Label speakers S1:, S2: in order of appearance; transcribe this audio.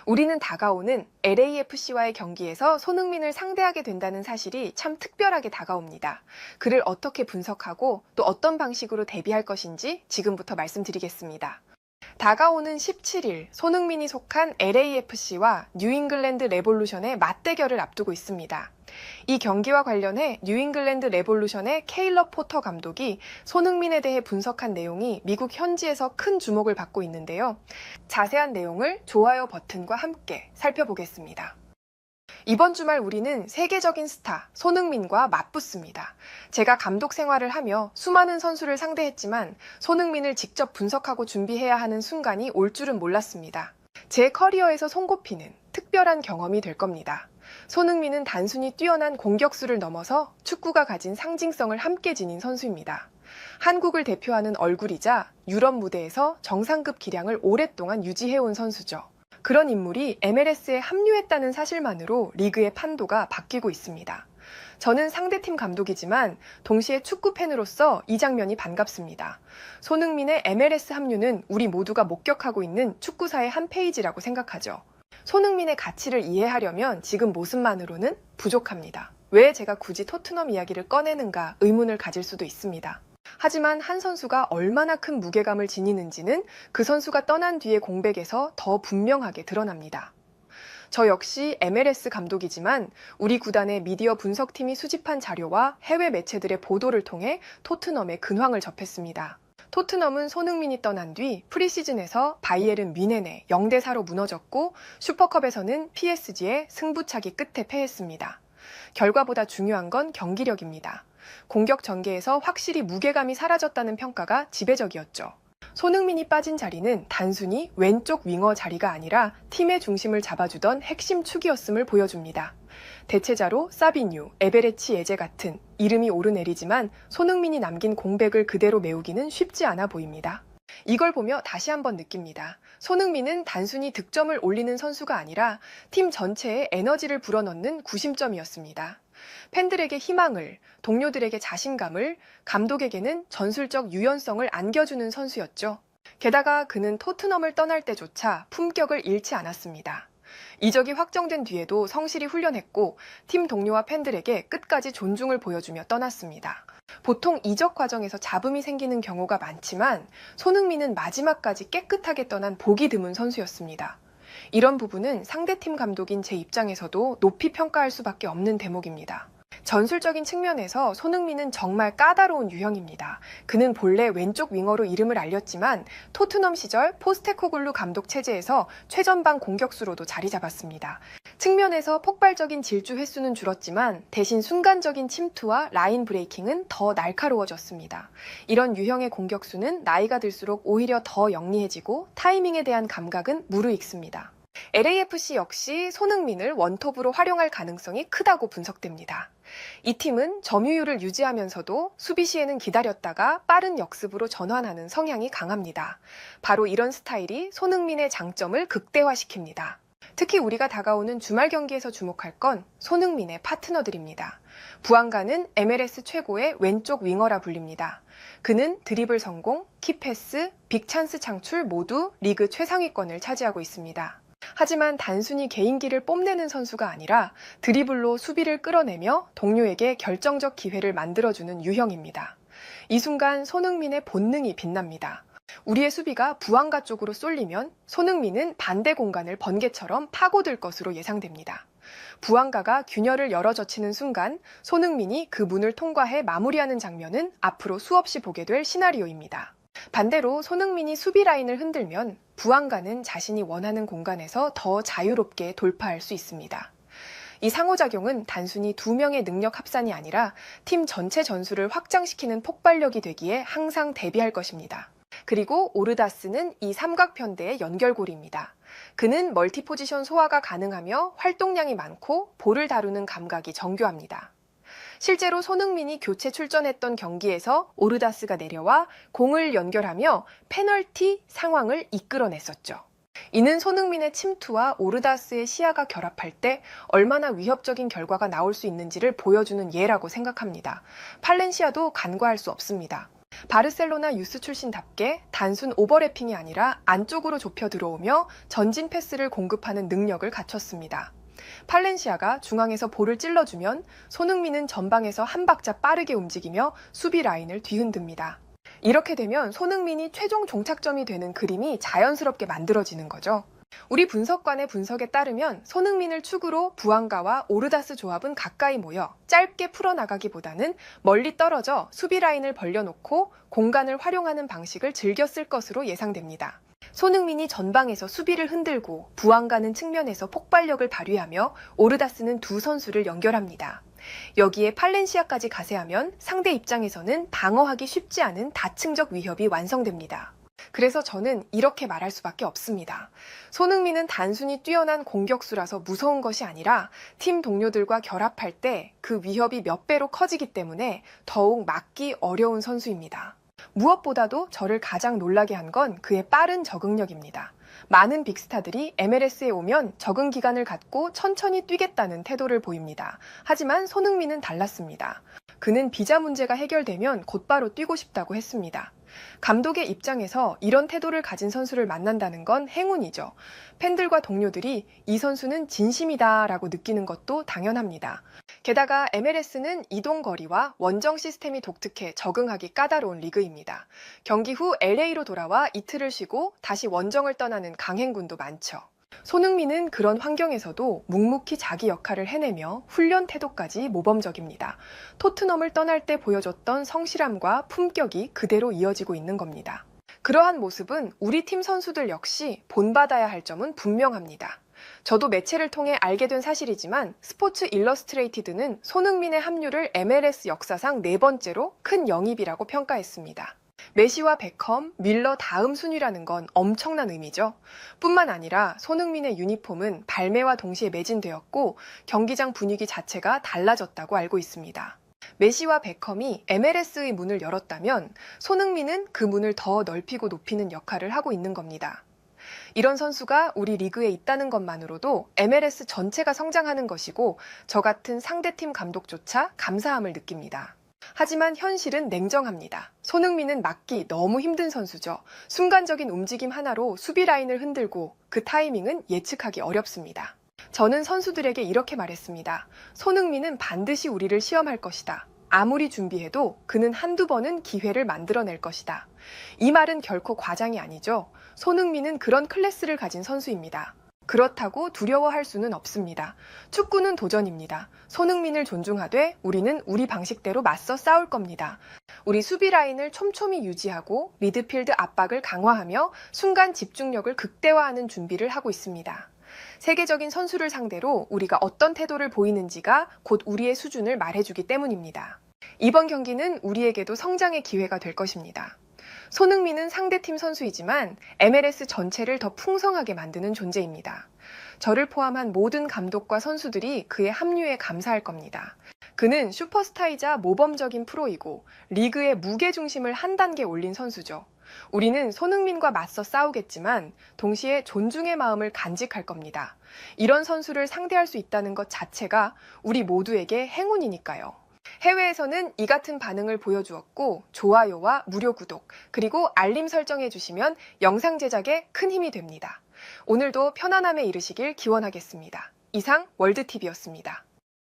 S1: 우리는 다가오는 LAFC와의 경기에서 손흥민을 상대하게 된다는 사실이 참 특별하게 다가옵니다. 그를 어떻게 분석하고 또 어떤 방식으로 대비할 것인지 지금부터 말씀드리겠습니다. 다가오는 17일 손흥민이 속한 LAFC와 뉴잉글랜드 레볼루션의 맞대결을 앞두고 있습니다. 이 경기와 관련해 뉴잉글랜드 레볼루션의 케일러 포터 감독이 손흥민에 대해 분석한 내용이 미국 현지에서 큰 주목을 받고 있는데요. 자세한 내용을 좋아요 버튼과 함께 살펴보겠습니다. 이번 주말 우리는 세계적인 스타 손흥민과 맞붙습니다. 제가 감독 생활을 하며 수많은 선수를 상대했지만 손흥민을 직접 분석하고 준비해야 하는 순간이 올 줄은 몰랐습니다. 제 커리어에서 손꼽히는 특별한 경험이 될 겁니다. 손흥민은 단순히 뛰어난 공격수를 넘어서 축구가 가진 상징성을 함께 지닌 선수입니다. 한국을 대표하는 얼굴이자 유럽 무대에서 정상급 기량을 오랫동안 유지해온 선수죠. 그런 인물이 MLS에 합류했다는 사실만으로 리그의 판도가 바뀌고 있습니다. 저는 상대팀 감독이지만 동시에 축구 팬으로서 이 장면이 반갑습니다. 손흥민의 MLS 합류는 우리 모두가 목격하고 있는 축구사의 한 페이지라고 생각하죠. 손흥민의 가치를 이해하려면 지금 모습만으로는 부족합니다. 왜 제가 굳이 토트넘 이야기를 꺼내는가 의문을 가질 수도 있습니다. 하지만 한 선수가 얼마나 큰 무게감을 지니는지는 그 선수가 떠난 뒤의 공백에서 더 분명하게 드러납니다. 저 역시 MLS 감독이지만 우리 구단의 미디어 분석팀이 수집한 자료와 해외 매체들의 보도를 통해 토트넘의 근황을 접했습니다. 토트넘은 손흥민이 떠난 뒤 프리시즌에서 바이에른 뮌헨에 0대4로 무너졌고 슈퍼컵에서는 PSG에 승부차기 끝에 패했습니다. 결과보다 중요한 건 경기력입니다. 공격 전개에서 확실히 무게감이 사라졌다는 평가가 지배적이었죠. 손흥민이 빠진 자리는 단순히 왼쪽 윙어 자리가 아니라 팀의 중심을 잡아주던 핵심 축이었음을 보여줍니다. 대체자로 사비뉴, 에베레치 에제 같은 이름이 오르내리지만 손흥민이 남긴 공백을 그대로 메우기는 쉽지 않아 보입니다. 이걸 보며 다시 한번 느낍니다. 손흥민은 단순히 득점을 올리는 선수가 아니라 팀 전체에 에너지를 불어넣는 구심점이었습니다. 팬들에게 희망을, 동료들에게 자신감을, 감독에게는 전술적 유연성을 안겨주는 선수였죠. 게다가 그는 토트넘을 떠날 때조차 품격을 잃지 않았습니다. 이적이 확정된 뒤에도 성실히 훈련했고 팀 동료와 팬들에게 끝까지 존중을 보여주며 떠났습니다. 보통 이적 과정에서 잡음이 생기는 경우가 많지만 손흥민은 마지막까지 깨끗하게 떠난 보기 드문 선수였습니다. 이런 부분은 상대팀 감독인 제 입장에서도 높이 평가할 수밖에 없는 대목입니다. 전술적인 측면에서 손흥민은 정말 까다로운 유형입니다. 그는 본래 왼쪽 윙어로 이름을 알렸지만 토트넘 시절 포스테코글루 감독 체제에서 최전방 공격수로도 자리 잡았습니다. 측면에서 폭발적인 질주 횟수는 줄었지만 대신 순간적인 침투와 라인 브레이킹은 더 날카로워졌습니다. 이런 유형의 공격수는 나이가 들수록 오히려 더 영리해지고 타이밍에 대한 감각은 무르익습니다. LAFC 역시 손흥민을 원톱으로 활용할 가능성이 크다고 분석됩니다. 이 팀은 점유율을 유지하면서도 수비 시에는 기다렸다가 빠른 역습으로 전환하는 성향이 강합니다. 바로 이런 스타일이 손흥민의 장점을 극대화시킵니다. 특히 우리가 다가오는 주말 경기에서 주목할 건 손흥민의 파트너들입니다. 부안가는 MLS 최고의 왼쪽 윙어라 불립니다. 그는 드리블 성공, 키패스, 빅찬스 창출 모두 리그 최상위권을 차지하고 있습니다. 하지만 단순히 개인기를 뽐내는 선수가 아니라 드리블로 수비를 끌어내며 동료에게 결정적 기회를 만들어주는 유형입니다. 이 순간 손흥민의 본능이 빛납니다. 우리의 수비가 부안가 쪽으로 쏠리면 손흥민은 반대 공간을 번개처럼 파고들 것으로 예상됩니다. 부안가가 균열을 열어젖히는 순간 손흥민이 그 문을 통과해 마무리하는 장면은 앞으로 수없이 보게 될 시나리오입니다. 반대로 손흥민이 수비 라인을 흔들면 부안가는 자신이 원하는 공간에서 더 자유롭게 돌파할 수 있습니다. 이 상호작용은 단순히 두 명의 능력 합산이 아니라 팀 전체 전술을 확장시키는 폭발력이 되기에 항상 대비할 것입니다. 그리고 오르다스는 이 삼각편대의 연결고리입니다. 그는 멀티포지션 소화가 가능하며 활동량이 많고 볼을 다루는 감각이 정교합니다. 실제로 손흥민이 교체 출전했던 경기에서 오르다스가 내려와 공을 연결하며 페널티 상황을 이끌어냈었죠. 이는 손흥민의 침투와 오르다스의 시야가 결합할 때 얼마나 위협적인 결과가 나올 수 있는지를 보여주는 예라고 생각합니다. 팔렌시아도 간과할 수 없습니다. 바르셀로나 유스 출신답게 단순 오버래핑이 아니라 안쪽으로 좁혀 들어오며 전진 패스를 공급하는 능력을 갖췄습니다. 팔렌시아가 중앙에서 볼을 찔러주면 손흥민은 전방에서 한 박자 빠르게 움직이며 수비 라인을 뒤흔듭니다. 이렇게 되면 손흥민이 최종 종착점이 되는 그림이 자연스럽게 만들어지는 거죠. 우리 분석관의 분석에 따르면 손흥민을 축으로 부안가와 오르다스 조합은 가까이 모여 짧게 풀어나가기보다는 멀리 떨어져 수비 라인을 벌려놓고 공간을 활용하는 방식을 즐겨 쓸 것으로 예상됩니다. 손흥민이 전방에서 수비를 흔들고 부안가는 측면에서 폭발력을 발휘하며 오르다스는 두 선수를 연결합니다. 여기에 팔렌시아까지 가세하면 상대 입장에서는 방어하기 쉽지 않은 다층적 위협이 완성됩니다. 그래서 저는 이렇게 말할 수밖에 없습니다. 손흥민은 단순히 뛰어난 공격수라서 무서운 것이 아니라 팀 동료들과 결합할 때 그 위협이 몇 배로 커지기 때문에 더욱 막기 어려운 선수입니다. 무엇보다도 저를 가장 놀라게 한 건 그의 빠른 적응력입니다. 많은 빅스타들이 MLS에 오면 적응 기간을 갖고 천천히 뛰겠다는 태도를 보입니다. 하지만 손흥민은 달랐습니다. 그는 비자 문제가 해결되면 곧바로 뛰고 싶다고 했습니다. 감독의 입장에서 이런 태도를 가진 선수를 만난다는 건 행운이죠. 팬들과 동료들이 이 선수는 진심이다라고 느끼는 것도 당연합니다. 게다가 MLS는 이동 거리와 원정 시스템이 독특해 적응하기 까다로운 리그입니다. 경기 후 LA로 돌아와 이틀을 쉬고 다시 원정을 떠나는 강행군도 많죠. 손흥민은 그런 환경에서도 묵묵히 자기 역할을 해내며 훈련 태도까지 모범적입니다. 토트넘을 떠날 때 보여줬던 성실함과 품격이 그대로 이어지고 있는 겁니다. 그러한 모습은 우리 팀 선수들 역시 본받아야 할 점은 분명합니다. 저도 매체를 통해 알게 된 사실이지만 스포츠 일러스트레이티드는 손흥민의 합류를 MLS 역사상 4번째로 큰 영입이라고 평가했습니다. 메시와 베컴, 밀러 다음 순위라는 건 엄청난 의미죠. 뿐만 아니라 손흥민의 유니폼은 발매와 동시에 매진되었고 경기장 분위기 자체가 달라졌다고 알고 있습니다. 메시와 베컴이 MLS의 문을 열었다면 손흥민은 그 문을 더 넓히고 높이는 역할을 하고 있는 겁니다. 이런 선수가 우리 리그에 있다는 것만으로도 MLS 전체가 성장하는 것이고 저 같은 상대팀 감독조차 감사함을 느낍니다. 하지만 현실은 냉정합니다. 손흥민은 막기 너무 힘든 선수죠. 순간적인 움직임 하나로 수비 라인을 흔들고 그 타이밍은 예측하기 어렵습니다. 저는 선수들에게 이렇게 말했습니다. 손흥민은 반드시 우리를 시험할 것이다. 아무리 준비해도 그는 한두 번은 기회를 만들어낼 것이다. 이 말은 결코 과장이 아니죠. 손흥민은 그런 클래스를 가진 선수입니다. 그렇다고 두려워할 수는 없습니다. 축구는 도전입니다. 손흥민을 존중하되 우리는 우리 방식대로 맞서 싸울 겁니다. 우리 수비 라인을 촘촘히 유지하고 미드필드 압박을 강화하며 순간 집중력을 극대화하는 준비를 하고 있습니다. 세계적인 선수를 상대로 우리가 어떤 태도를 보이는지가 곧 우리의 수준을 말해주기 때문입니다. 이번 경기는 우리에게도 성장의 기회가 될 것입니다. 손흥민은 상대팀 선수이지만 MLS 전체를 더 풍성하게 만드는 존재입니다. 저를 포함한 모든 감독과 선수들이 그의 합류에 감사할 겁니다. 그는 슈퍼스타이자 모범적인 프로이고 리그의 무게중심을 한 단계 올린 선수죠. 우리는 손흥민과 맞서 싸우겠지만 동시에 존중의 마음을 간직할 겁니다. 이런 선수를 상대할 수 있다는 것 자체가 우리 모두에게 행운이니까요. 해외에서는 이 같은 반응을 보여주었고 좋아요와 무료 구독 그리고 알림 설정해 주시면 영상 제작에 큰 힘이 됩니다. 오늘도 편안함에 이르시길 기원하겠습니다. 이상 월드TV였습니다.